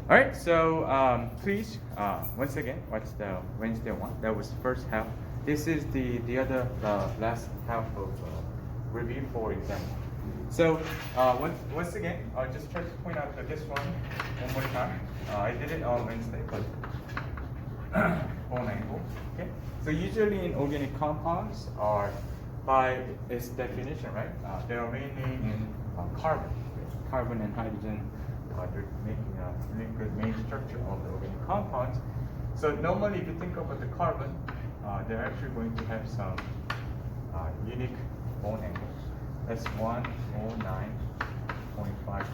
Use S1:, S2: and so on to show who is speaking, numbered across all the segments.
S1: All right, so please, once again, watch the Wednesday one. That was the first half. This is the other last half of review for example. So once again, I'll just try to point out that this one more time. I did it on Wednesday, but bone angle. Okay. So usually in organic compounds are by its definition, right? They are mainly in carbon. Okay? Carbon and hydrogen they're making a liquid main structure of the organic compounds. So normally, if you think about the carbon, they're actually going to have some unique bone angle. That's 109.5.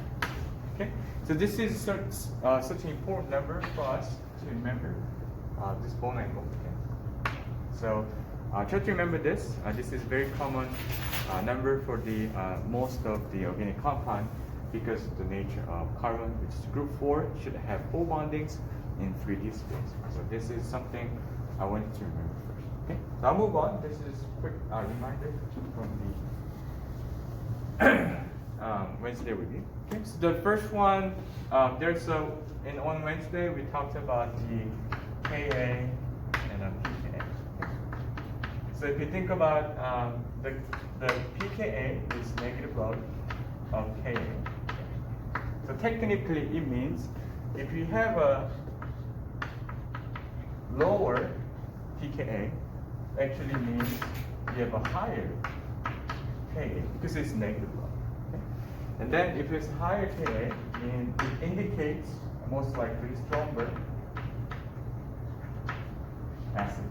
S1: Okay, so this is such an important number for us to remember this bone angle. Okay, so try to remember this. This is very common number for the most of the organic compound because of the nature of carbon, which is group 4, should have 4 bondings in 3D space. So this is something I wanted to remember first. Okay, so I'll move on. This is a quick reminder from the Wednesday review. Okay, so the first one, on Wednesday we talked about the Ka and pKa. Okay. So if you think about the pKa is negative log of Ka. So technically it means if you have a lower pKa, actually means you have a higher Ka because it's negative log. Okay? And then if it's higher Ka, it indicates most likely stronger acid.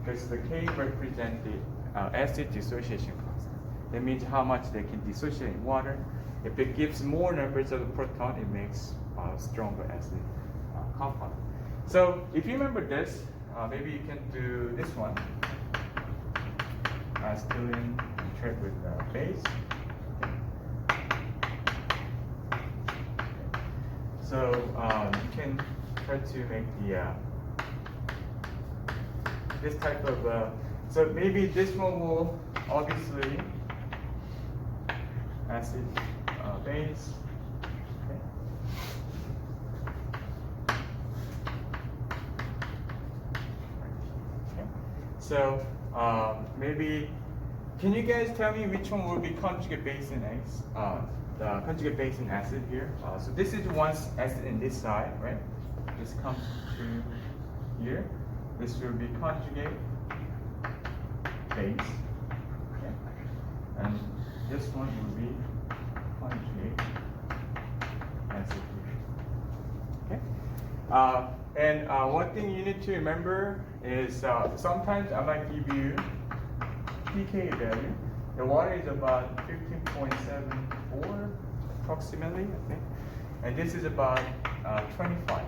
S1: Because the K represents the acid dissociation constant. That means how much they can dissociate in water. If it gives more numbers of the proton, it makes stronger acid compound. So if you remember this, maybe you can do this one. Acetylene trade with base. So you can try to make the this type of so maybe this one will obviously acid base. Okay. Okay. So maybe can you guys tell me which one will be conjugate base in X? The conjugate base in acid here. So this is one acid in this side, right? This comes to here. This will be conjugate base, okay? And this one will be conjugate acid here, okay? And one thing you need to remember is sometimes I might give you pK value. The water is about 15.74 approximately, okay? And this is about 25.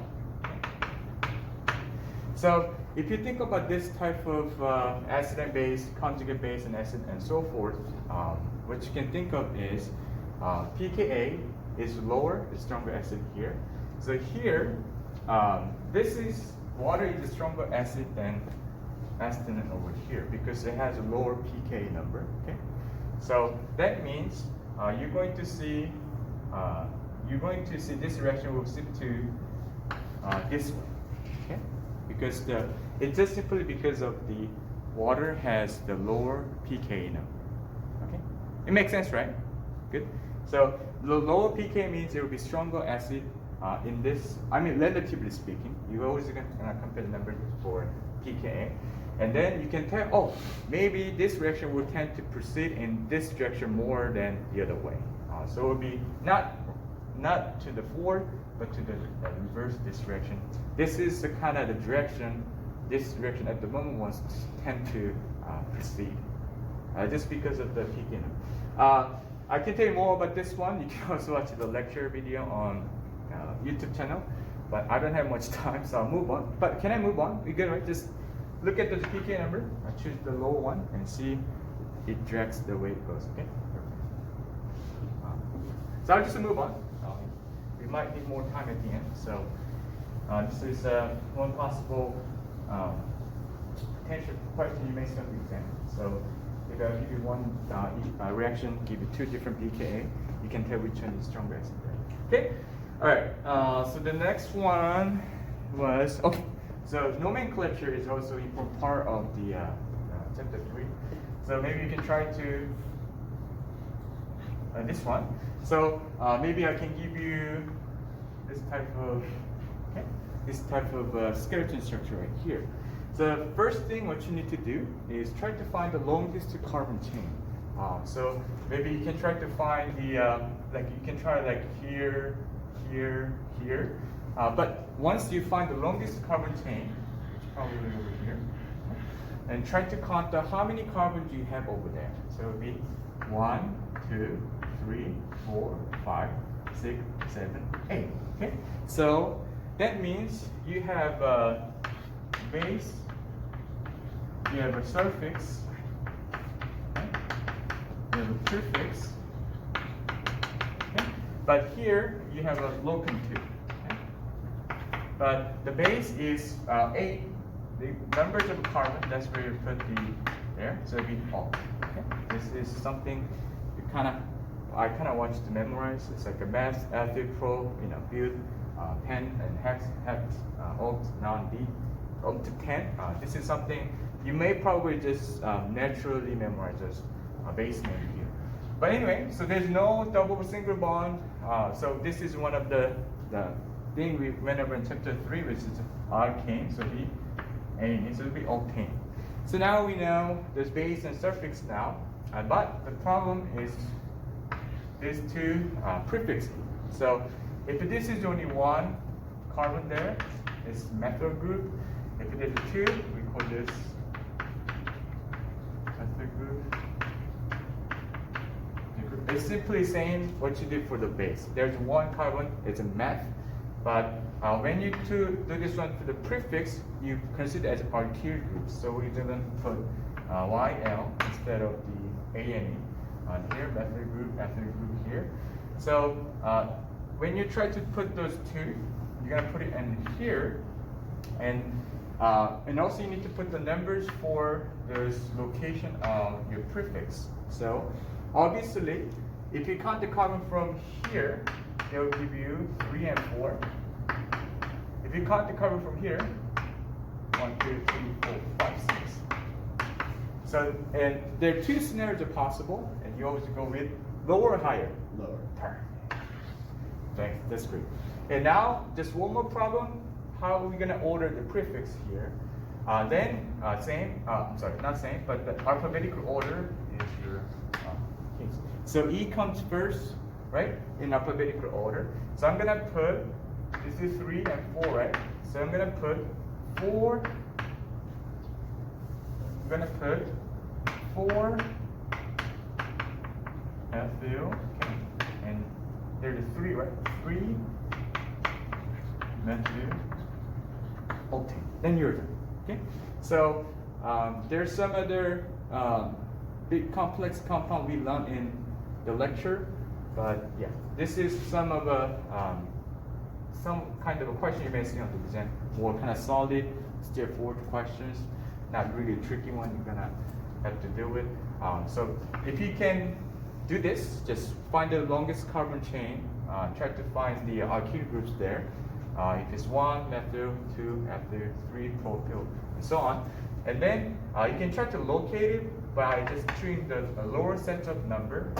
S1: So if you think about this type of acid and base, conjugate base and acid and so forth, what you can think of is pKa is lower, the stronger acid here. So here, this is water is a stronger acid than acetylene over here because it has a lower pK number. Okay, so that means you're going to see this reaction will shift to this way. Okay. Because it's just simply because of the water has the lower pK number. Okay, it makes sense, right? Good. So the lower pK means it will be stronger acid in this. I mean, relatively speaking, you always gonna compare the numbers for pKa, and then you can tell, oh, maybe this reaction will tend to proceed in this direction more than the other way. So it will be not to the forward, but to the reverse this direction. This is the kind of the direction, this direction at the moment wants to tend to proceed, just because of the pK. I can tell you more about this one. You can also watch the lecture video on YouTube channel, but I don't have much time, so I'll move on. But can I move on? We good, right? Just look at the pK number. I choose the low one and see it drags the way it goes. Okay. So I'll just move on. We might need more time at the end. So this is one possible potential question you may see on the exam. So if I give you one reaction, give you two different pKa, you can tell which one is stronger. Okay. All right. So the next one was okay. So nomenclature is also an important part of the chapter 3. So maybe you can try to this one. So maybe I can give you this type of skeleton structure right here. So first thing what you need to do is try to find the longest carbon chain. So maybe you can try to find the like you can try like here, here, here. But once you find the longest carbon chain, which is probably over here, and try to count how many carbons you have over there. So it would be 1, 2, 3, 4, 5, 6, 7, 8. Okay. So that means you have a base, you have a suffix, you have a prefix, okay? But here you have a locum too. Okay? But the base is 8. The numbers of carbon, that's where you put the there. So it'd be all. Okay? This is something you I kind of want you to memorize. It's like a math, ethic, pro, build, pen and hex, oct, non, d, up to 10. This is something you may probably just naturally memorize as a base name here. But anyway, so there's no double single bond. So this is one of the thing we went over in chapter 3, which is alkane. So the amine, so it'll be octane. So now we know there's base and suffix now, but the problem is these two prefixes. So if this is only one carbon there, it's methyl group. If it is 2, we call this methyl group. It's simply saying what you did for the base. There's one carbon, it's a meth, but when you do this one for the prefix, you consider it as alkyl groups. So we didn't put YL instead of the ANE on here, methyl group here. So when you try to put those two, you're gonna put it in here, and also you need to put the numbers for this location of your prefix. So obviously, if you count the carbon from here, it will give you 3 and 4. If you count the carbon from here, 1, 2, 3, 4, 5, 6. So, and there are two scenarios possible, and you always go with lower or higher?
S2: Lower.
S1: Thanks, that's great. And now, just one more problem. How are we going to order the prefix here? Same, not same, but the alphabetical order is your case. So E comes first, right, in alphabetical order. So I'm going to put, this is 3 and 4, right? So I'm going to put 4, I'm going to put 4 methyl, okay, and there's 3, right? 3 methyl octane. Then you're done. Okay. So there's some other big complex compound we learned in the lecture, but yeah, this is some of some kind of a question you may see on the exam. More kind of solid, straightforward questions, not really a tricky one you're gonna have to deal with. So if you can do this, just find the longest carbon chain. Try to find the alkyl groups there. If it's 1 methyl, 2 ethyl, 3 propyl, and so on. And then you can try to locate it by just treating the lower set of number,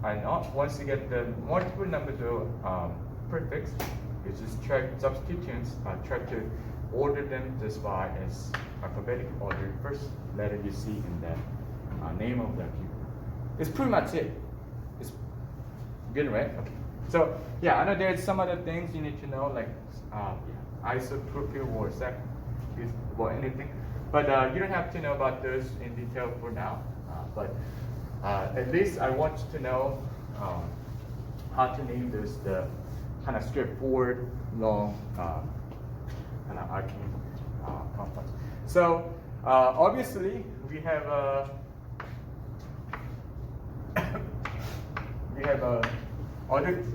S1: and once you get the multiple numbers of prefix, you just try substituents, try to order them just by as alphabetic order. First letter you see in the name of the alkyl. It's pretty much it. It's good, right? Okay. So yeah, I know there's some other things you need to know, like isopropyl or or anything, but you don't have to know about those in detail for now. But at least I want you to know how to name those the kind of straightforward, long, kind of alkene compounds. So obviously we have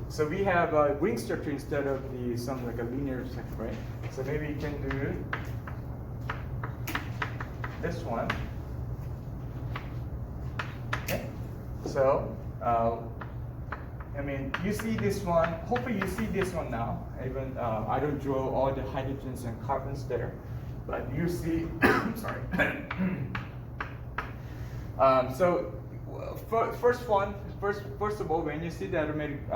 S1: so we have a ring structure instead of some like a linear structure, right? So maybe you can do this one. Okay. So I mean, you see this one. Hopefully, you see this one now. Even I don't draw all the hydrogens and carbons there, but you see. Sorry. So, first of all, when you see the aromatic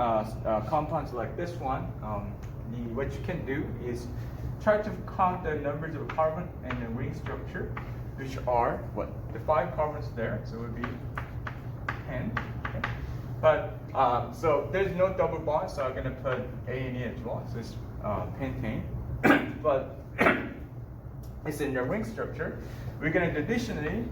S1: compounds like this one, what you can do is try to count the numbers of carbon in the ring structure, which are what? The 5 carbons there, so it would be 10. Okay. But so there's no double bond, so I'm gonna put A and E as well. So it's pentane, but it's in the ring structure. We're gonna additionally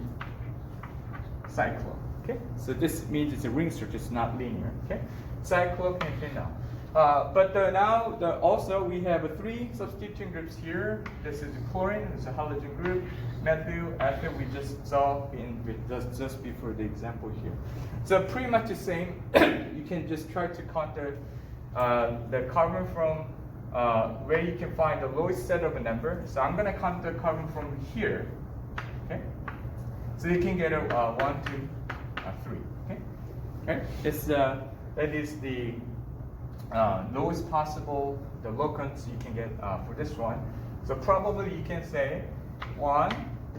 S1: cyclo. Okay, so this means it's a ring structure. It's not linear. Okay, cyclopentane now. But now also we have 3 substituting groups here. This is chlorine, it's a halogen group. Methyl, ethyl, we just saw just before the example here. So pretty much the same. You can just try to count the carbon from where you can find the lowest set of a number. So I'm gonna count the carbon from here. Okay. So you can get a 1, 2, 3. Okay. Okay. That is the lowest possible, the locants you can get for this one. So probably you can say 1.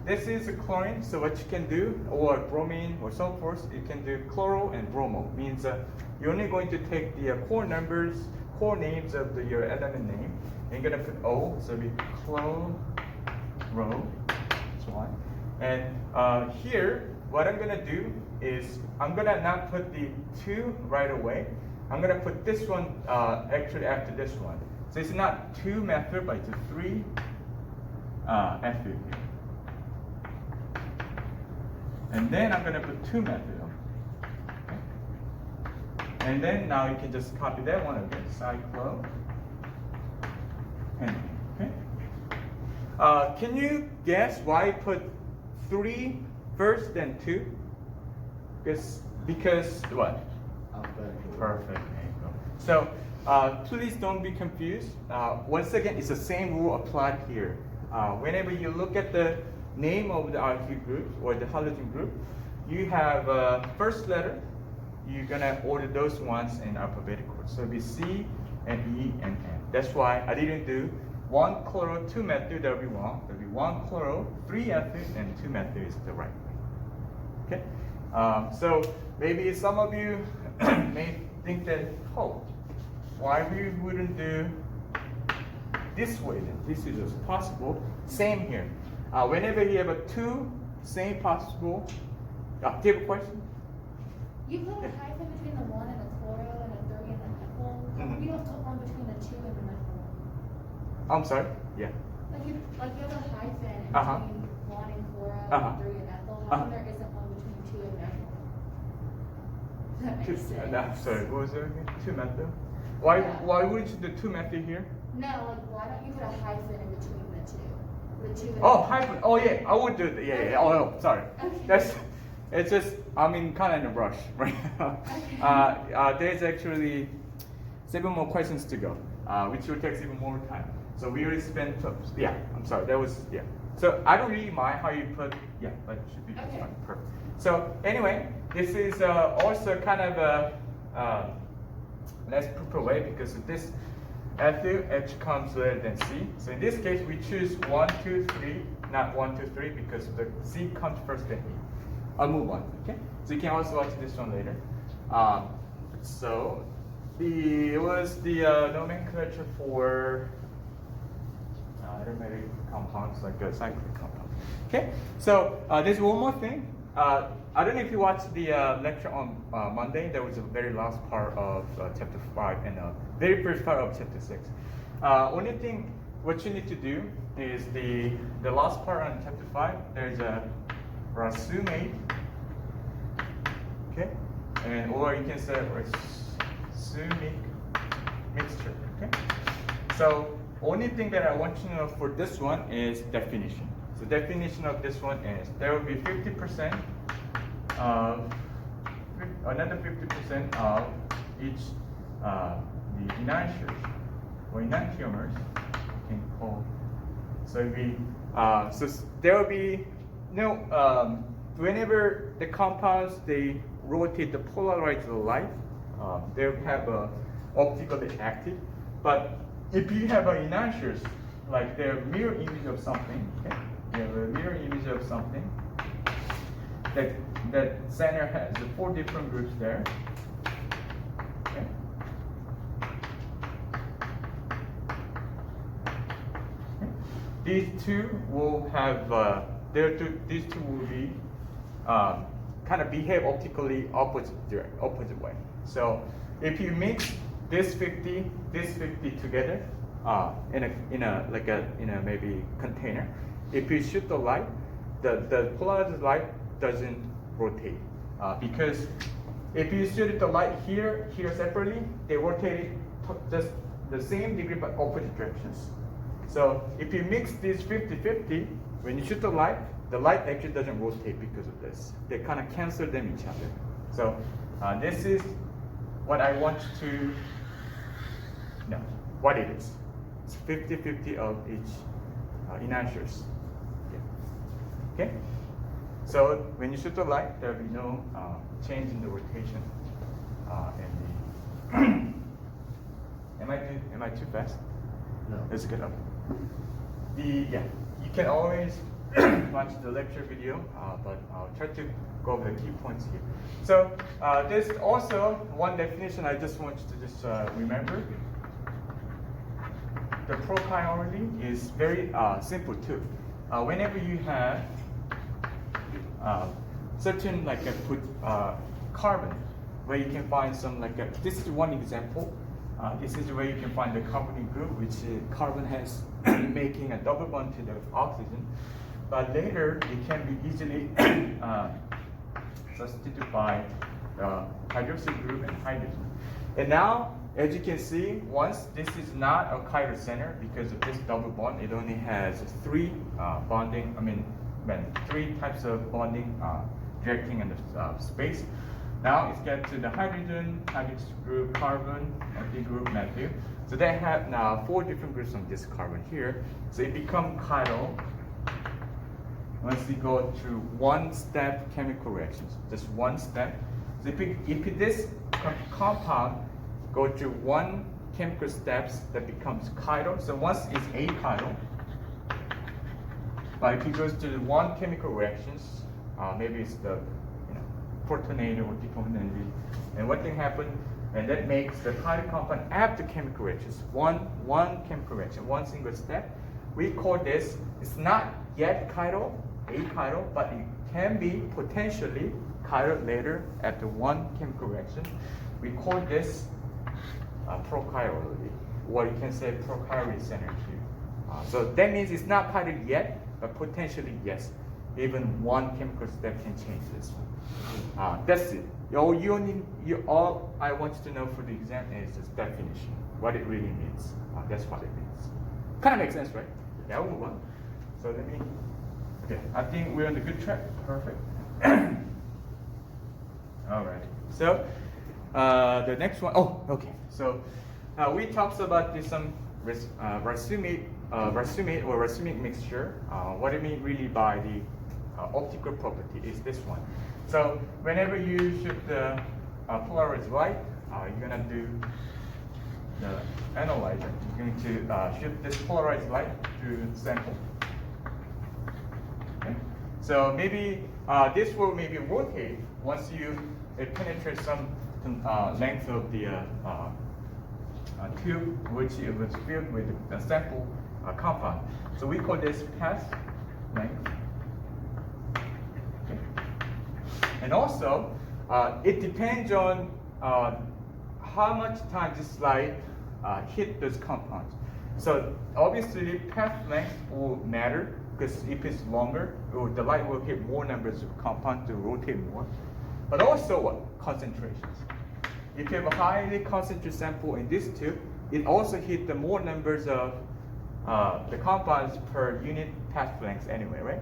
S1: This is a chlorine, so what you can do, or bromine or so forth, you can do chloro and bromo. Means you're only going to take the core names of your element name, and you're going to put O, so it'll be chloro, that's 1. And here, what I'm going to do is, I'm going to not put the 2 right away. I'm going to put this one actually after this one. So it's not 2 methyl, but it's a 3 ethyl here. And then I'm going to put 2 methyl. Okay. And then now you can just copy that one again. Cyclo. Okay. Can you guess why I put 3 first, then 2? Because what? Perfect. There you go. So please don't be confused. Once again, it's the same rule applied here. Whenever you look at the name of the alkyl group or the halogen group, you have first letter. You're gonna order those ones in alphabetical order. So it'll be C and E and N. That's why I didn't do 1 chloro, 2 methyl. That'll be wrong. There'll be 1 chloro, 3 ethyl, and 2 methyl is the right way. Okay. So maybe some of you may think that, oh, why we wouldn't do this way then? This is just possible. Same here. Whenever you have a 2, same possible. Do you have a question?
S2: You put a hyphen between the 1 and the chloro and a 3 and the methyl.
S1: Mm-hmm.
S2: You don't put one between the 2 and the methyl.
S1: I'm sorry? Yeah.
S2: Like you have a hyphen in
S1: Uh-huh.
S2: between 1 and chloro
S1: Uh-huh.
S2: and 3 and methyl. How
S1: Uh-huh.
S2: come there isn't one between 2 and methyl? That makes sense.
S1: Sorry, what was there again? 2 methyl? Why,
S2: Yeah.
S1: why wouldn't you do 2 methyl here?
S2: No, like why don't you put a hyphen in between the 2? The 2 and
S1: Oh,
S2: the
S1: hyphen. Oh, yeah, I would do that. Yeah, yeah. Oh, no, sorry.
S2: Okay.
S1: It's just, I mean, kind of in a rush right now. There's actually 7 more questions to go, which will take even more time. So we already spent, yeah, I'm sorry, that was, yeah. So I don't really mind how you put, yeah, but it should be just
S2: Okay.
S1: fine. Perfect. So anyway, this is also kind of a less proper way because this ethyl H comes later than C. So in this case, we choose 1, 2, 3, not 1, 2, 3 because the C comes first then E. I'll move on. Okay. So you can also watch this one later. So it was the nomenclature for aromatic compounds like cyclic compounds. Okay. So there's one more thing. I don't know if you watched the lecture on Monday. There was a very last part of chapter 5 and very first part of chapter 6. Only thing what you need to do is the last part on chapter 5. There's a racemate, okay, and or you can say racemic mixture. Okay. So only thing that I want you to know for this one is definition. So definition of this one is there will be 50% of another 50% of each the enantiomers or enantiomers can call. So there will be whenever the compounds they rotate the polarized light they have a optically active. But if you have an enantiomer, like the mirror image of something, okay? You have a mirror image of something. That center has 4 different groups there. Okay. These two will have these two will be kind of behave optically opposite way. So if you mix this 50 together in a maybe container, if you shoot the light, the polarized light doesn't rotate because if you shoot the light here separately, they rotate it just the same degree but opposite directions. So if you mix these 50-50, when you shoot the light actually doesn't rotate because of this. They kind of cancel them each other. So this is what I want to know what it is. It's 50-50 of each enantiomers. Okay. So when you shoot the light, there will be no change in the rotation and the. Am I too fast?
S3: No.
S1: Let's get up. You can always watch the lecture video, but I'll try to go over the key points here. So there's also one definition I just want you to just remember. The propriority is very simple too. Whenever you have certain carbon, where you can find some this is one example. This is where you can find the carbonyl group, which carbon has making a double bond to the oxygen. But later, it can be easily substituted by hydroxyl group and hydrogen. And now, as you can see, once this is not a chiral center because of this double bond, it only has 3 3 types of bonding directing in the space. Now it's get to the hydrogen group, carbon, empty group, methyl. So they have now 4 different groups on this carbon here. So it becomes chiral once we go through one-step chemical reactions, just one step. So if this compound go through one chemical steps, that becomes chiral. So once it's achiral, but if it goes to one chemical reactions, maybe it's the protonated or deprotonated, and what can happen, and that makes the chiral compound after chemical reactions, one chemical reaction, one single step. We call this, it's not yet chiral, achiral, but it can be potentially chiral later after one chemical reaction. We call this prochirality, or you can say prochirally center too. So that means it's not chiral yet, but potentially yes. Even one chemical step can change this one. That's it. All I want you to know for the exam is this definition, what it really means. That's what it means. Kind of makes sense, right? Yeah, we'll move on. So okay, I think we're on the good track. Perfect. All right. So the next one, okay. So we talked about this racemate or racemic mixture. What I mean really by the optical property is this one. So whenever you shoot the polarized light, you're gonna do the analyzer. You're going to shoot this polarized light through the sample. Okay. So maybe this will maybe rotate once it penetrates some length of the tube, which it was filled with the sample compound. So we call this path length. Okay. And also, it depends on how much time this light hit those compounds. So obviously, path length will matter because if it's longer, the light will hit more numbers of compounds to rotate more. But also what? Concentrations. If you have a highly concentrated sample in this tube, it also hit the more numbers of the compounds per unit path length anyway, right?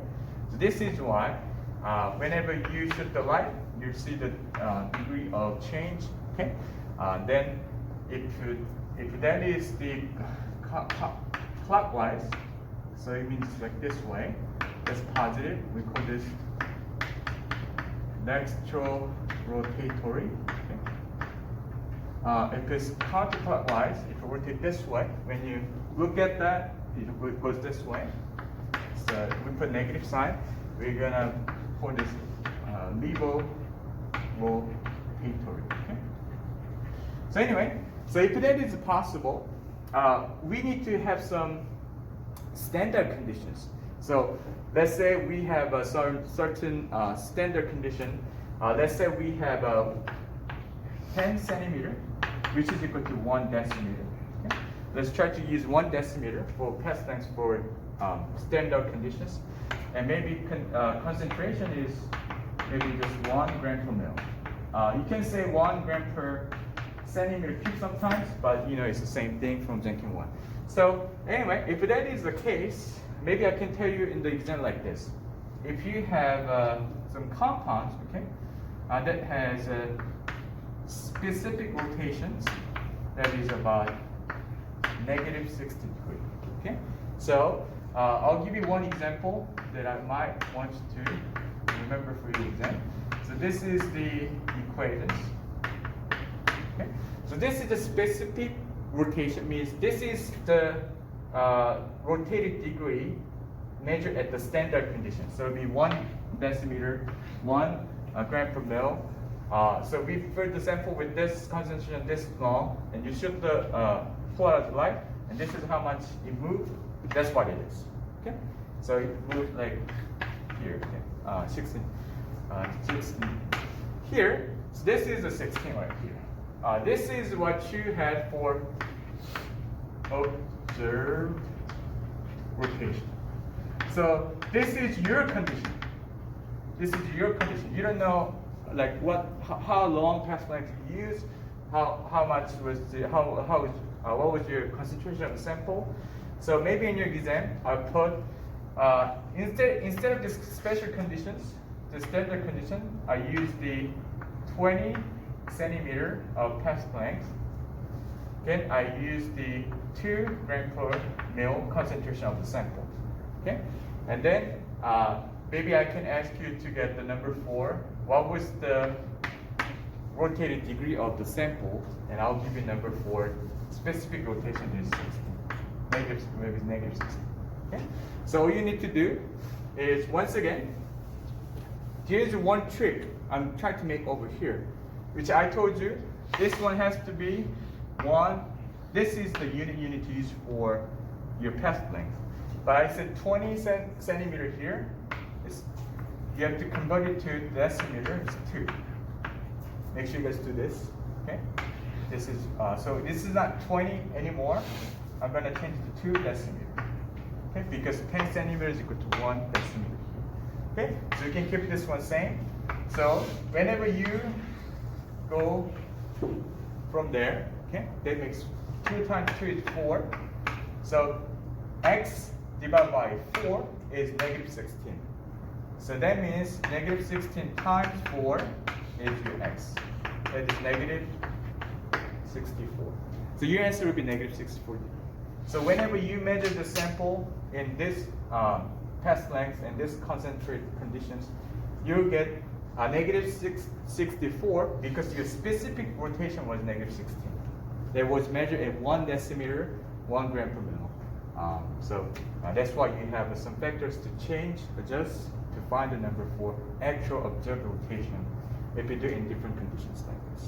S1: So this is why whenever you shoot the light, you see the degree of change. Okay. Then if that is the clockwise, so it means like this way, that's positive. We call this dextro rotatory. Okay. because counterclockwise, if you rotate this way, when you look at that, it goes this way. So we put negative sign. We're gonna put this levo rotatory. Okay. So anyway, so if that is possible, we need to have some standard conditions. So let's say we have a certain standard condition. Let's say we have a 10 centimeter, which is equal to 1 decimeter. Okay? Let's try to use 1 decimeter for path length for standard conditions. And maybe concentration is maybe just 1 gram per mil. You can say 1 gram per centimeter cube sometimes, but you know it's the same thing from Jenkins 1. So anyway, if that is the case, maybe I can tell you in the example like this. If you have some compounds, okay, that has specific rotations, that is about negative 60 degrees. Okay, so I'll give you one example that I might want you to remember for your exam. So this is the equations. Okay, so this is the specific rotation, means this is the rotated degree measured at the standard condition. So it'll be 1 decimeter, 1 gram per mil. So we fill the sample with this concentration this long, and you shoot the polarized light, and this is how much it moved. That's what it is. Okay, so it moved like here, okay? 16 here. So this is a 16 right here. This is what you had for observed rotation. So this is your condition. This is your condition. You don't know like how long path length you use, how much was the what was your concentration of the sample. So maybe in your exam I put instead of this special conditions, the standard condition, I use the 20 centimeter of path length. Then I use the 2 gram per mil concentration of the sample. Okay, and then maybe I can ask you to get the number 4. What was the rotated degree of the sample? And I'll give you number 4. Specific rotation is 60. Maybe it's negative 60. Okay, so all you need to do is, once again, here's one trick I'm trying to make over here, which I told you. This one has to be 1. This is the unit you need to use for your path length. But I said 20 centimeter here. You have to convert it to decimeter. It's 2. Make sure you guys do this. Okay. This is so this is not 20 anymore. I'm going to change it to 2 decimeter. Okay, because 10 centimeters is equal to 1 decimeter. Okay, so you can keep this one same. So whenever you go from there, okay, that makes 2 times 2 is 4. So x divided by 4 is negative 16. So that means negative 16 times 4 is your x. That is negative 64. So your answer will be negative 64. So whenever you measure the sample in this path length and this concentrate conditions, you'll get negative 64 because your specific rotation was negative 16. That was measured at 1 decimeter, 1 gram per mil. So that's why you have some factors to change, adjust, to find the number for actual observed rotation if you do it in different conditions like this.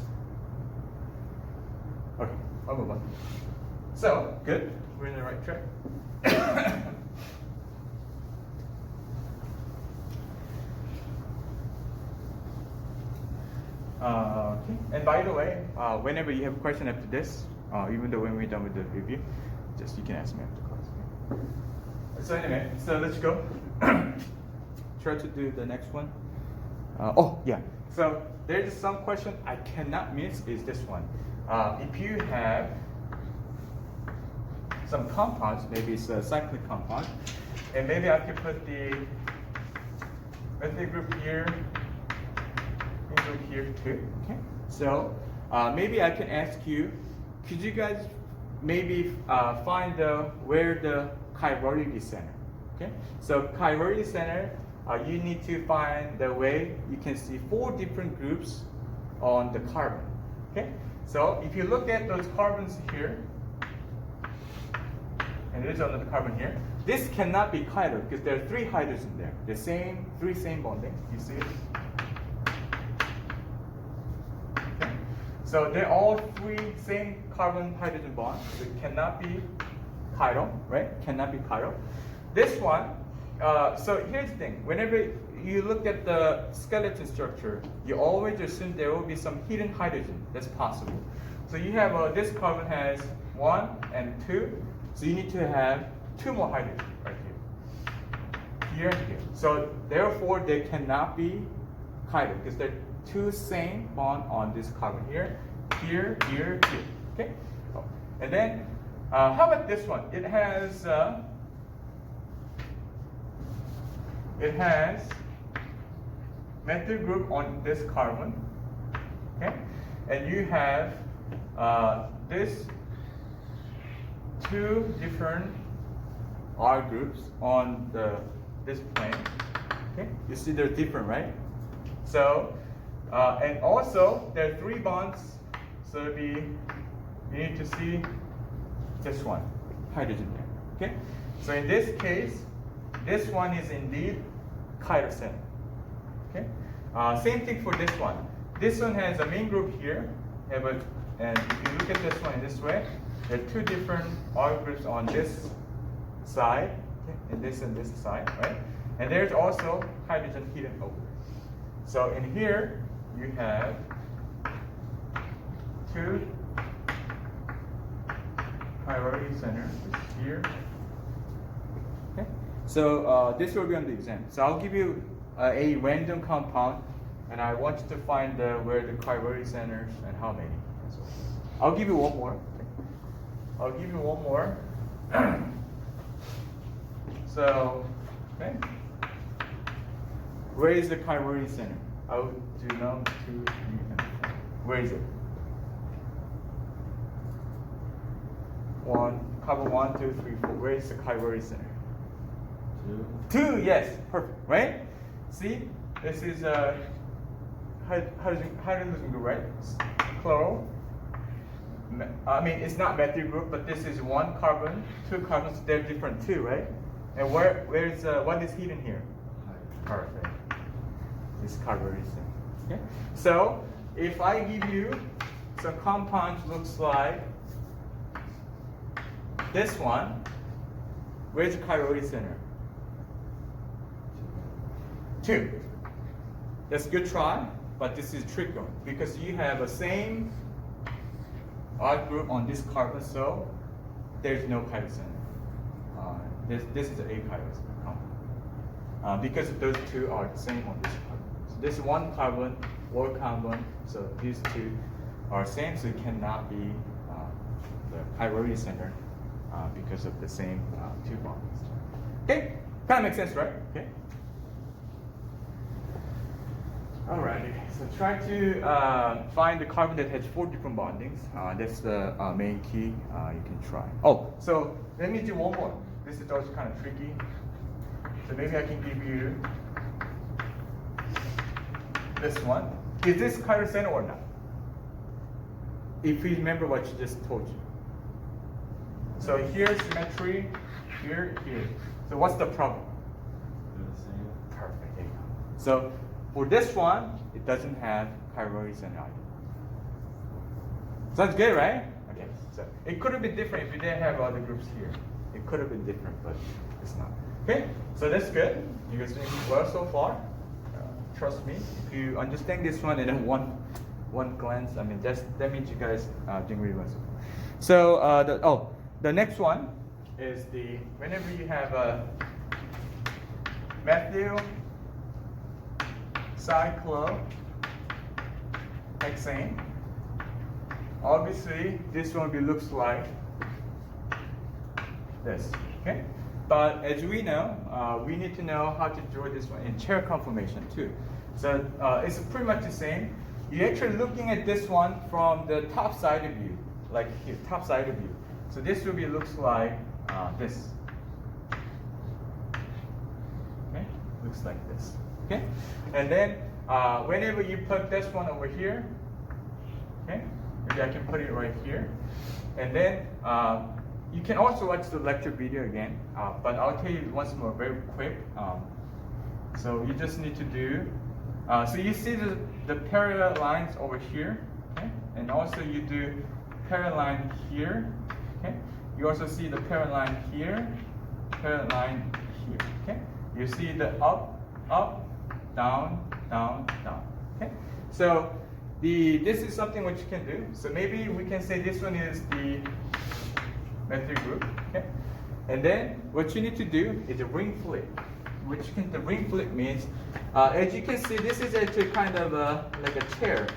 S1: Okay, I'll move on. So, good, we're in the right track. Okay, and by the way, whenever you have a question after this, even though when we're done with the review, just you can ask me after class. Okay? So anyway, so let's go. Try to do the next one. Oh yeah, so there's some question I cannot miss is this one. If you have some compounds, maybe it's a cyclic compound, and maybe I could put the methyl group here, group here too. Okay, so maybe I can ask you, could you guys maybe find where the chirality center? Okay, so chirality center, you need to find the way you can see 4 different groups on the carbon. Okay, So if you look at those carbons here, and there's another carbon here, this cannot be chiral because there are 3 hydrogens there. The same, 3 same bonding. You see it? Okay. So they're all 3 same carbon hydrogen bonds. So it cannot be chiral, right? Cannot be chiral. This one, so here's the thing. Whenever you look at the skeleton structure, you always assume there will be some hidden hydrogen. That's possible. So you have this carbon has 1 and 2. So you need to have 2 more hydrogen right here and here. So therefore, they cannot be chiral because they're 2 same bond on this carbon here, here, here, here. Okay. And then how about this one? It has methyl group on this carbon. Okay, and you have this 2 different R groups on this plane. Okay, you see they're different, right? So, and also there are 3 bonds. So you need to see this one, hydrogen there. Okay, so in this case, this one is indeed chiral center. Okay, same thing for this one. This one has a main group here, and if you look at this one in this way, there are 2 different R groups on this side, okay, and this side, right? And there's also hydrogen hidden over. So in here, you have 2 priority center here. Okay, so this will be on the exam. So I'll give you a random compound, and I want you to find where the priority centers and how many. I'll give you one more. I'll give you one more. So, okay. Where is the chiral center? I'll do now 2, 3, and 4. Where is it? 1, carbon 1, 2, 3, 4. Where is the chiral center? 2, yes, perfect, right? See, this is hydrogen group, right? Chloro. I mean, it's not methyl group, but this is 1 carbon, 2 carbons. They're different too, right? And where's what is hidden here? Perfect. This chiral center. Okay. So if I give you some compound looks like this one, where's the chiral center? 2. That's a good try, but this is tricky because you have the same R group on this carbon, so there's no chiral center. This is an achiral compound because those 2 are the same on this carbon. So this 1 carbon, 1 carbon, so these 2 are same, so it cannot be the chiral center because of the same 2 bonds. Okay, kind of makes sense, right? Okay. Alrighty, so try to find the carbon that has 4 different bondings. That's the main key you can try. Oh, so let me do one more. This is also kind of tricky. So maybe I can give you this one. Is this chiral center or not? If you remember what you just told you. So here's symmetry, here. So what's the problem?
S3: They're the same.
S1: Perfect. There you go. So for this one, it doesn't have chiral center either. Sounds good, right? Okay. So it could have been different if you didn't have other groups here. It could have been different, but it's not. Okay. So that's good. You guys doing well so far. Trust me. If you understand this one in one glance, I mean that means you guys doing really well so far. So the next one is whenever you have a methyl cyclohexane. Obviously, this one looks like this. Okay, but as we know, we need to know how to draw this one in chair conformation too. So it's pretty much the same. You're actually looking at this one from the top side of view, like here, top side of view. So this looks like this. Okay, looks like this. Okay, and then whenever you put this one over here, okay, maybe I can put it right here. And then you can also watch the lecture video again, but I'll tell you once more very quick. So you just need to do, so you see the parallel lines over here, okay? And also you do parallel line here, okay? You also see the parallel line here, parallel line here, okay? You see the up, up, down, down, down, okay? So this is something which you can do. So maybe we can say this one is the method group, okay? And then what you need to do is a ring flip. The ring flip means, as you can see, this is actually kind of like a chair.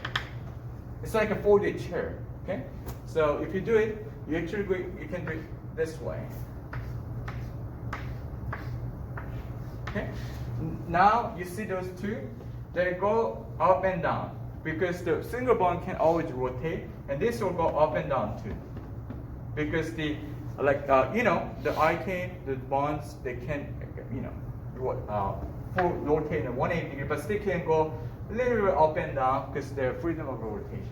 S1: It's like a folded chair, okay? So if you do it, you can do it this way. Okay? Now you see those two, they go up and down because the single bond can always rotate, and this will go up and down too. Because the the alkane, the bonds, they can rotate in 180 degree, but still can go a little bit up and down because they're freedom of rotation.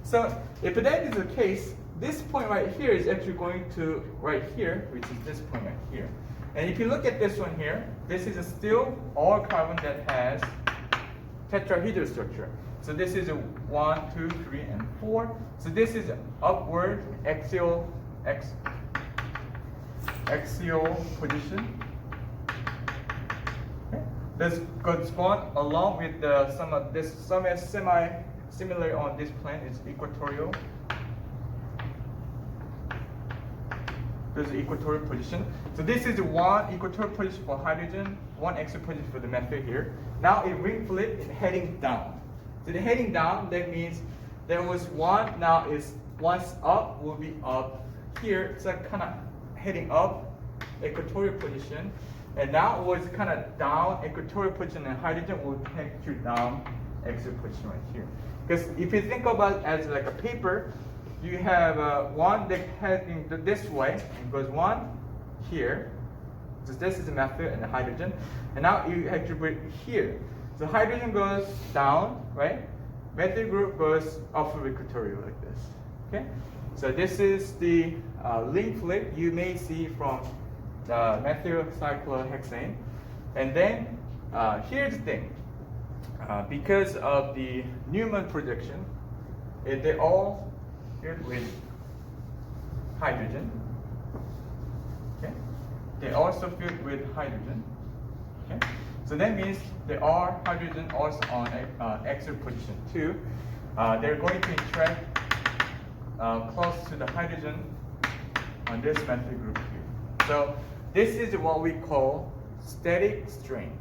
S1: So if that is the case, this point right here is actually going to right here, which is this point right here. And if you look at this one here, this is still all carbon that has tetrahedral structure. So this is a 1, 2, 3, and 4. So this is upward axial position. Okay. This goes on along with some of this, some is similar on this plane is equatorial. There's the equatorial position. So this is one equatorial position for hydrogen, one axial position for the method here. Now a ring flip is heading down. So the heading down, that means there was one, now is once up will be up here. It's like kind of heading up, equatorial position. And now it was kind of down, equatorial position, and hydrogen will take you down, axial position right here. Because if you think about it as like a paper, you have one that heading this way, and goes one here. So this is the method and the hydrogen. And now you actually put it here. So hydrogen goes down, right? Methyl group goes up equatorial like this. Okay? So this is the link flip you may see from the methyl cyclohexane. And then here's the thing. Because of the Newman projection, they all filled with hydrogen. Okay? They also filled with hydrogen. Okay? So that means there are hydrogen also on axial position too. They're going to interact close to the hydrogen on this methyl group here. So this is what we call static strain.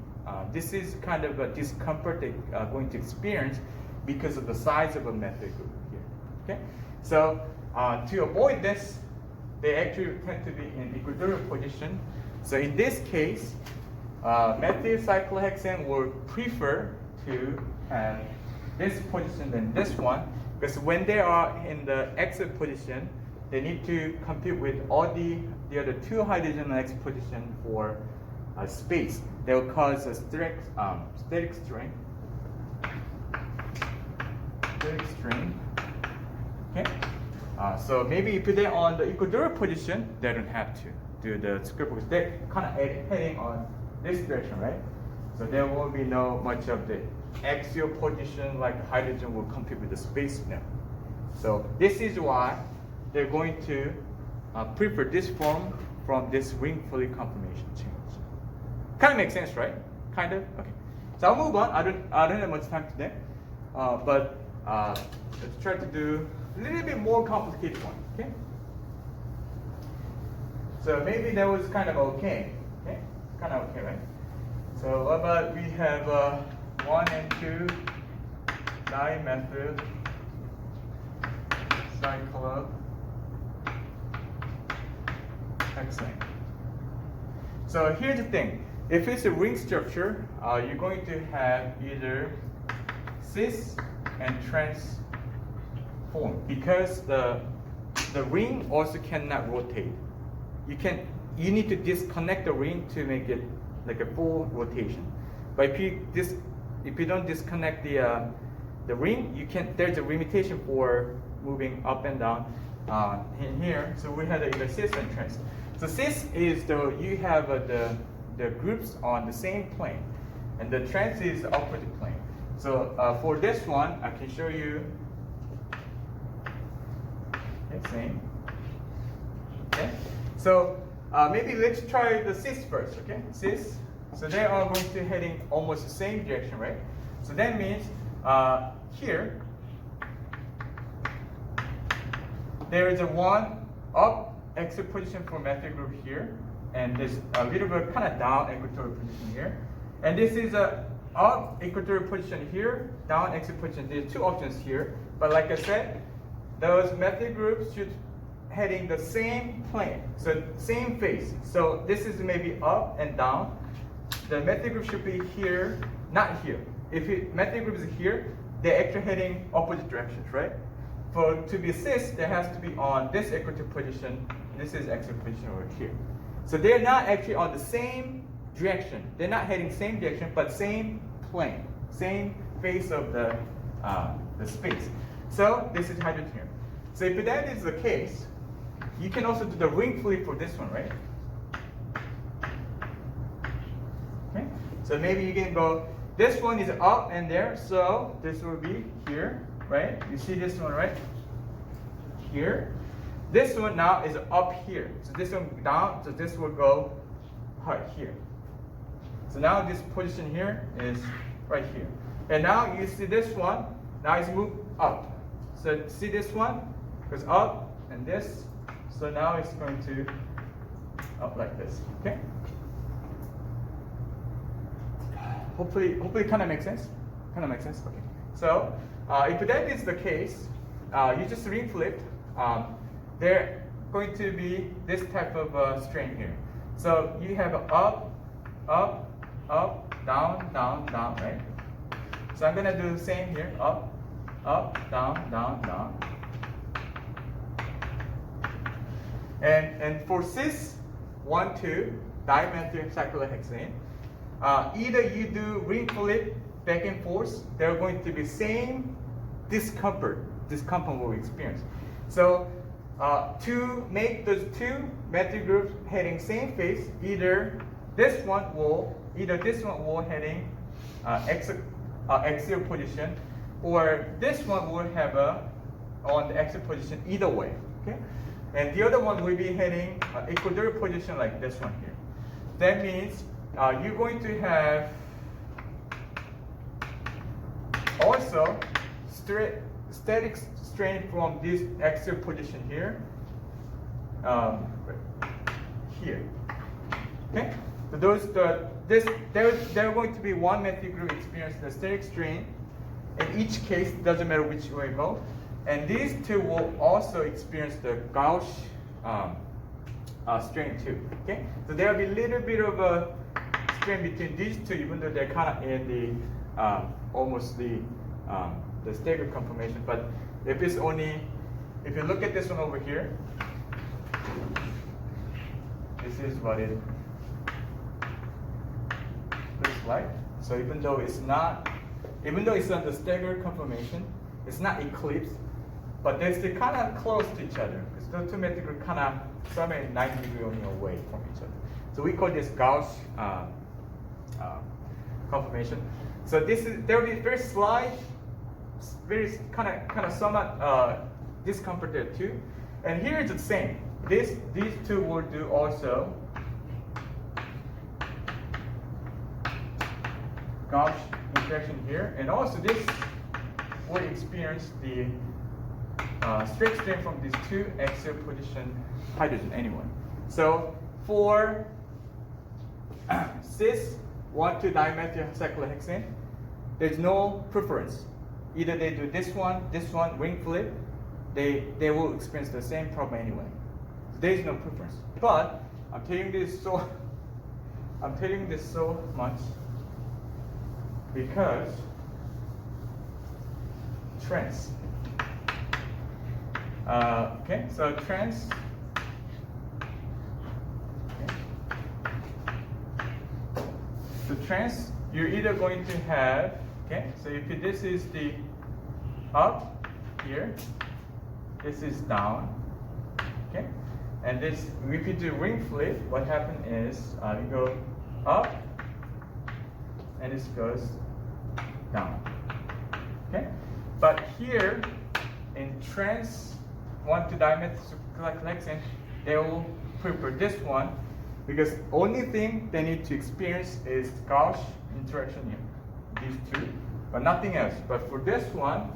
S1: This is kind of a discomfort they're going to experience because of the size of a methyl group here. Okay? So to avoid this, they actually tend to be in equatorial position. So in this case, methyl cyclohexane will prefer to have this position than this one, because when they are in the axial position, they need to compete with all the other two hydrogen in axial position for space. They will cause a static strain. Static strain. Okay. So maybe if they're on the equatorial position, they don't have to do the script because they're kind of heading on this direction, right? So there won't be no much of the axial position like hydrogen will compete with the space now. So this is why they're going to prefer this form from this ring flip conformation change. Kind of makes sense, right? Kind of. Okay. So I'll move on. I don't have much time today, but let's try to do a little bit more complicated one. Okay. So maybe that was kind of okay. Okay. Kind of okay, right? So what about we have 1 and 2 dimethyl cyclohexane. So here's the thing. If it's a ring structure, you're going to have either cis and trans form because the ring also cannot rotate. You need to disconnect the ring to make it like a full rotation. But if you don't disconnect the ring, there's a limitation for moving up and down in here. So we had either cis and trans. So cis is you have the groups on the same plane, and the trans is the opposite plane. So for this one, I can show you. Okay, same. Okay. So maybe let's try the cis first. Okay, cis. So they are going to heading almost the same direction, right? So that means here there is a one up exit position for method group here, and there's a little bit kind of down equatorial position here, and this is a up equatorial position here, down exit position. There's two options here, but like I said, those method groups should heading the same plane, so same phase. So this is maybe up and down. The method group should be here, not here. If method group is here, they're actually heading opposite directions, right? For to be cis, there has to be on this equatorial position. This is exit position over here. So they're not actually on the same direction. They're not heading same direction, but same plane, same face of the space. So this is hydrogen here. So if that is the case, you can also do the ring flip for this one, right? Okay. So maybe you can go. This one is up and there, so this will be here, right? You see this one, right? Here. This one now is up here. So this one down, so this will go right here. So now this position here is right here. And now you see this one, now it's moved up. So see this one goes up and this. So now it's going to up like this, okay? Hopefully kind of makes sense. Kind of makes sense. Okay. So if that is the case, you just ring flip. They're going to be this type of strain here. So you have up, up, up, down, down, down, right? So I'm gonna do the same here. Up, up, down, down, down. And for cis 1, 2 dimethyl cyclohexane. Either you do ring flip back and forth, they're going to be same discomfort we experience. So to make those two methyl groups heading same phase, either this one will heading axial position, or this one will have on the axial position either way. Okay, and the other one will be heading equatorial position like this one here. That means you're going to have also static strain from this axial position here, here. Okay, so there are going to be one methyl group experience the static strain. In each case, doesn't matter which way you go, and these two will also experience the gauge strain too. Okay, so there will be a little bit of a strain between these two, even though they're kind of in the almost the staggered conformation. But if you look at this one over here, this is what it looks like. So even though it's on the staggered conformation, it's not eclipsed, but they're still kind of close to each other because the two methyl groups kind of somewhere 90 degrees only away from each other. So we call this gauge conformation. So there will be very slight, very kind of somewhat discomfort there too. And here it's the same. These two will do also gauge interaction here, and also this will experience the straight strain from these two axial position hydrogen anyway. So for cis 1, 2 dimethyl cyclohexane, there's no preference. Either they do this one, ring flip, they will experience the same problem anyway. There's no preference. But I'm telling this so much because trans. Okay, so trans. Okay. So trans, you're either going to have, okay, so if this is the up here, this is down. Okay, and this if you do ring flip, what happens is you go up, and this goes down. Okay, but here in trans 1 to dimethyl collection, they will prefer this one because only thing they need to experience is Gauss interaction in these two, but nothing else. But for this one,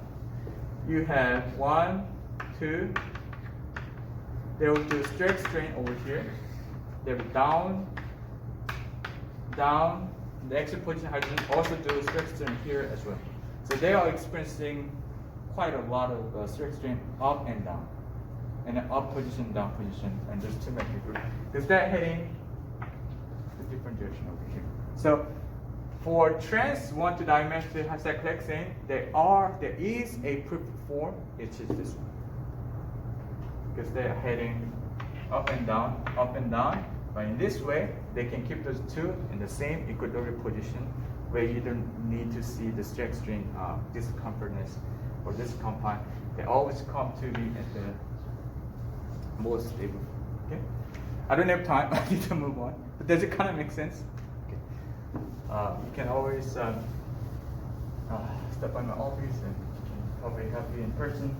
S1: you have 1, 2. They will do straight strain over here. They're down, down. The extra position hydrogen also do straight strain here as well. So they are experiencing quite a lot of straight strain up and down, and then up position, down position, and just two metric group. Because they're heading a different direction over here. So for trans 1 to dimethyl cyclohexane, there is a proof form, which is this one. Because they are heading up and down, but in this way, they can keep those two in the same equatorial position where you don't need to see the straight strain discomfortness or this compound. They always come to be at the most stable. Okay, I don't have time. I need to move on. But does it kind of make sense? Okay. You can always step by my office and probably help you in person.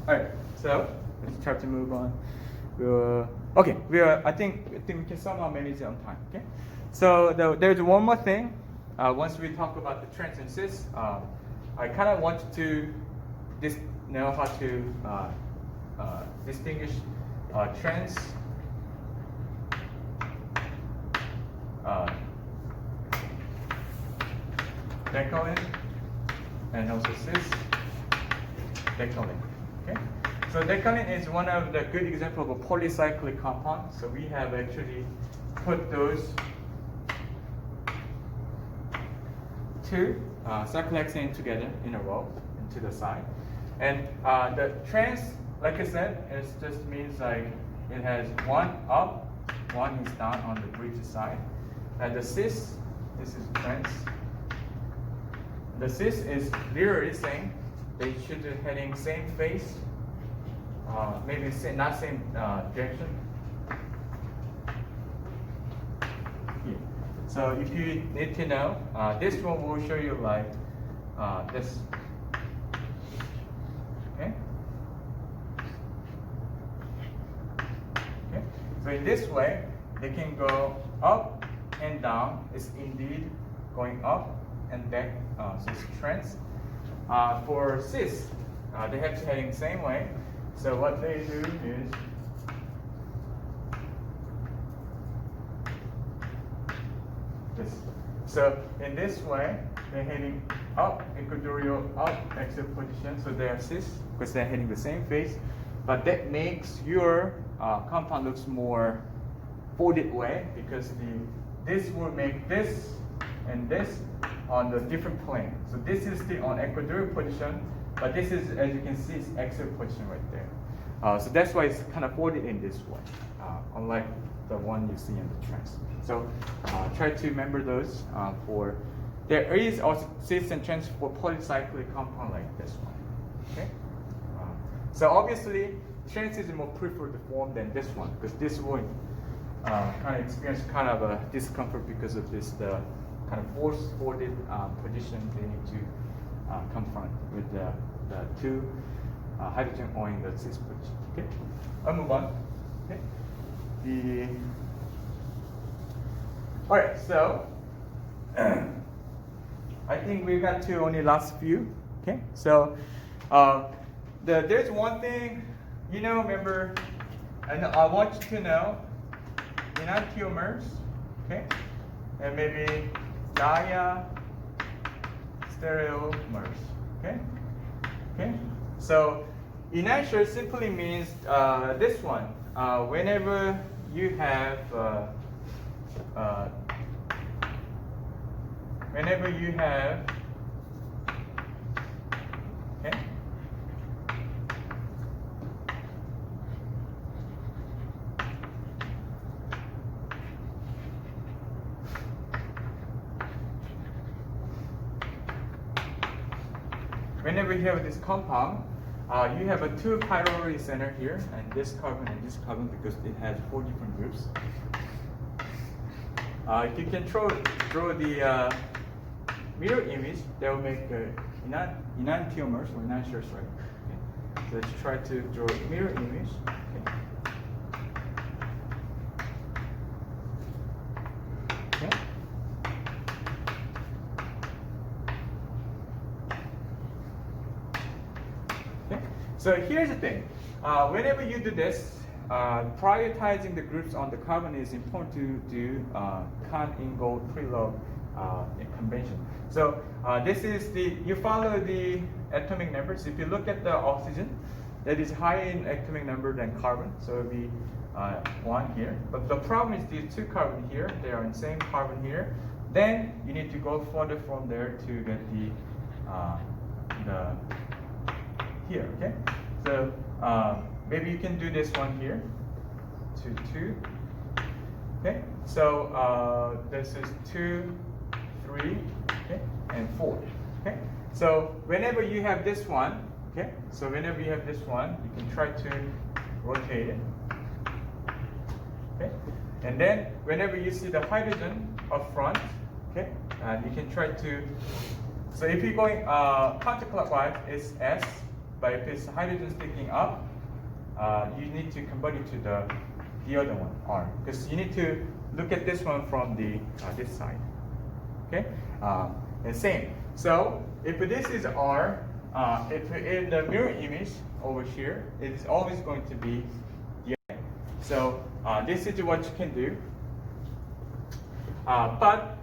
S1: All right, so let's try to move on. I think we can somehow manage it on time. Okay, so there's one more thing. Once we talk about the trans and cis, I kind of want to know how to distinguish trans decolin and also cis decolin. Okay, so decolin is one of the good example of a polycyclic compound. So we have actually put those two cyclohexane together in a row into the side, and the trans, like I said, it just means like it has one up, one is down on the bridge side, and the cis, this is trans. The cis is literally saying they should be heading same phase, maybe not same direction. Here. So if you need to know, this one will show you like this. Okay. Okay. So in this way, they can go up and down. It's indeed going up and back. So it's trans. For cis, they have to heading same way. So what they do is this. So in this way, they're heading up, equatorial up, exit position. So they are cis because they're heading the same phase. But that makes your compound looks more folded way because this will make this and this on the different plane. So this is still on equatorial position, but this is, as you can see, it's exit position right there. So that's why it's kind of folded in this way, unlike the one you see in the trans. So try to remember those for. There is also cis and trans for polycyclic compound like this one. Okay. So obviously, trans is a more preferred form than this one because this one kind of experience kind of a discomfort because of this the kind of force folded position they need to confront with the two hydrogen on the cis position. Okay, I'll move on. Okay. All right, so I think we got to only last few. Okay, so there's one thing, remember, and I want you to know, enantiomers, okay, and maybe stereomers, okay, okay. So enantiomer simply means this one. Whenever you have okay. Whenever you have this compound, you have a two chiral center here, and this carbon because it has 4 different groups. If you can draw the mirror image, that will make enantiomers or enantiomers, right? Okay. So let's try to draw a mirror image. Okay. Okay. Okay. So here's the thing. Whenever you do this, prioritizing the groups on the carbon is important to do Kahn-Ingold-Krylov convention. So this is you follow the atomic numbers. If you look at the oxygen, that is higher in atomic number than carbon, so it will be 1 here. But the problem is these 2 carbon here, they are in same carbon here. Then you need to go further from there to get the here, okay? So maybe you can do this one here, 2. Okay, so this is 2, 3, okay, and 4. Okay, so whenever you have this one, okay, so whenever you have this one, you can try to rotate it. Okay, and then whenever you see the hydrogen up front, okay, you can try to. So if you're going counterclockwise, it's S, but if it's hydrogen sticking up, you need to convert it to the other one, R, because you need to look at this one from the this side. Okay, and same. So if this is R, if in the mirror image over here, it is always going to be the other. So this is what you can do. But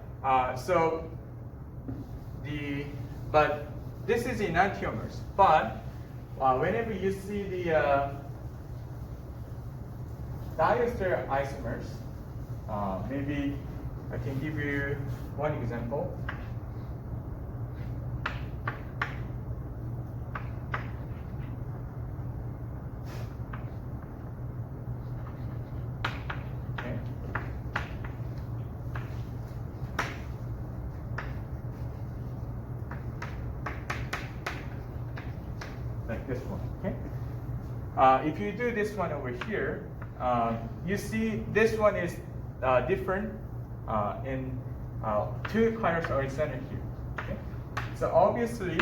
S1: this is enantiomers. But whenever you see the diester isomers, maybe I can give you one example. Okay. Like this one, okay? If you do this one over here, you see this one is different in 2 chiral are centered here. Okay? So obviously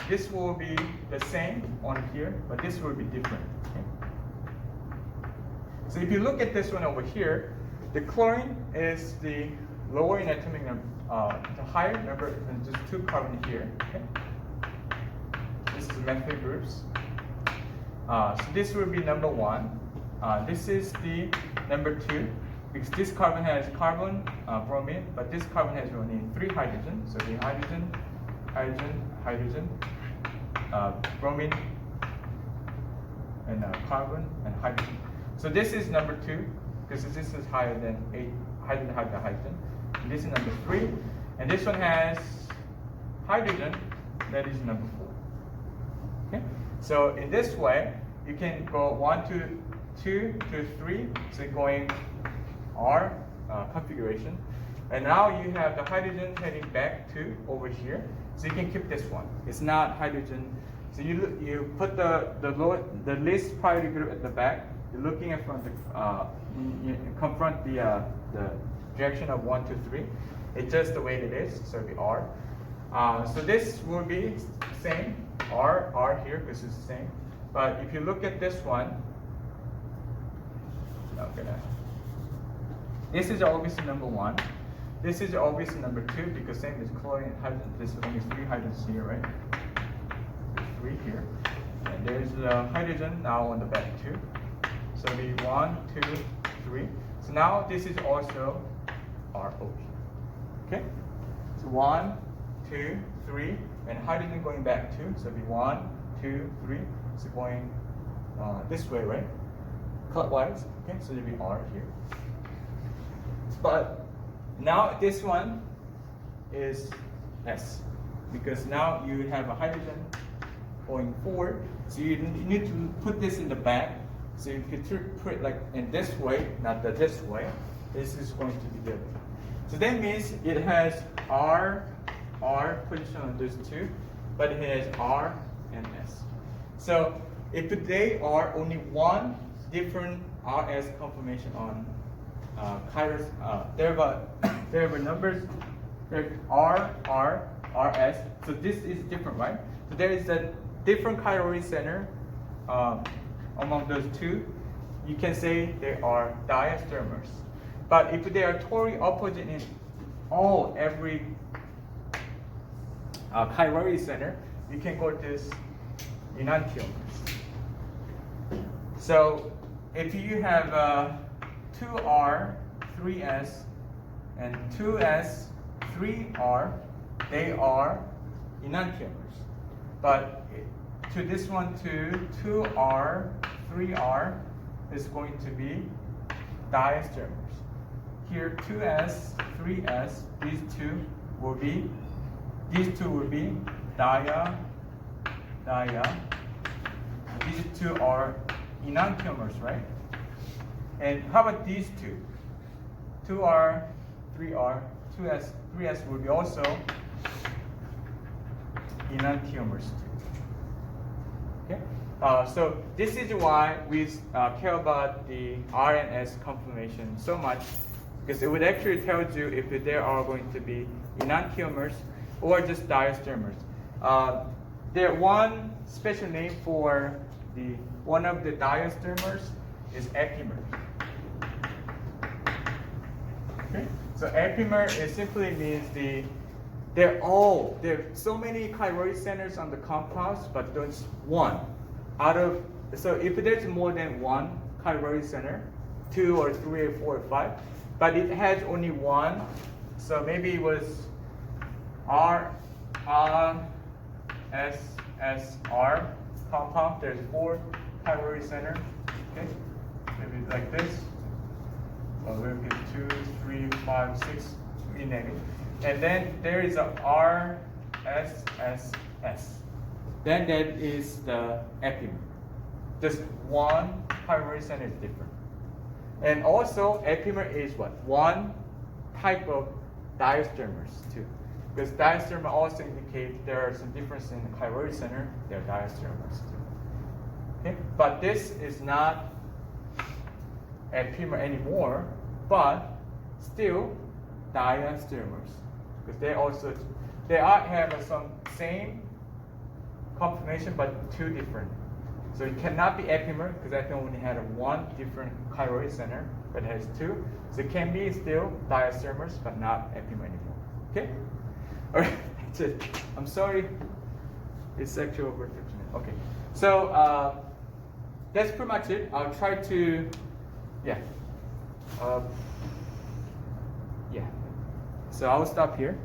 S1: this will be the same on here, but this will be different. Okay? So if you look at this one over here, the chlorine is the lower in atomic number, the higher number than just 2 carbon here. Okay? This is methyl groups. So this will be number 1. This is the number 2, because this carbon has carbon, bromine, but this carbon has only 3 hydrogen. So the hydrogen, hydrogen, bromine, and carbon and hydrogen. So this is number 2, because this is higher than 8 hydrogen, hydrogen. And this is number 3, and this one has hydrogen. That is number 4. Okay. So in this way, you can go 1 to 2 to 3, so going R configuration. And now you have the hydrogen heading back to over here, so you can keep this one. It's not hydrogen. So you put the least priority group at the back. You're looking at from the you confront the direction of 1, 2, 3. It's just the way it is. So it'll be R. So this will be same R here because it's the same. But if you look at this one, okay, this is obviously number 1. This is obviously number 2 because same as chlorine and hydrogen. There's only 3 hydrogens here, right? There's 3 here, and there's hydrogen now on the back too. So the 1, 2, 3. So now this is also RO. Okay. So 1, 2, 3, and hydrogen going back too. So the 1, 2, 3. So going this way, right? Clockwise. Okay. So there'll be R here. But now this one is S because now you have a hydrogen going forward. So you need to put this in the back. So if you put it like in this way, not this way, this is going to be good. So that means it has R position on those two, but it has R and S. So if they are only one different RS conformation on Kairos, there are numbers, there R, R, RS. So this is different, right? So there is a different chiral center among those two. You can say they are diastereomers. But if they are totally opposite in every chiral center, you can call this enantiomers. So if you have 2R, 3S, and 2S, 3R, they are enantiomers. But to this one too, 2R, 3R is going to be diastereomers. Here 2S, 3S, these two will be dia. These two are enantiomers, right? And how about these two? 2R, 3R, 2S, 3S will be also enantiomers too. Okay? So this is why we care about the R and S conformation so much, because it would actually tell you if there are going to be enantiomers or just diastereomers. There one special name for one of the diastereomers is epimer. Okay? So epimer simply means there are so many chiral centers on the compounds, but there's one out of. So if there's more than one chiral center, 2 or 3 or 4 or 5, but it has only one, so maybe it was R, S, S, R compound. There's 4 chiral centers. Okay, maybe like this. So we'll get 2, 3, 5, 6, you name it. And then there is a R, S, S, S. Then that is the epimer. Just one chiral center is different. And also epimer is what? One type of diastereomers too. Because diastereomers also indicate there are some difference in the chiral center, they're diastereomers too. Okay? But this is not epimer anymore, but still diastereomers. Because they have some same conformation but two different. So it cannot be epimer because epimer only had one different chiral center, but it has two. So it can be still diastereomers but not epimer anymore. Okay? Alright, that's it. I'm sorry. It's actually over 15 minutes. Okay. So that's pretty much it. I'll try to yeah. So I'll stop here.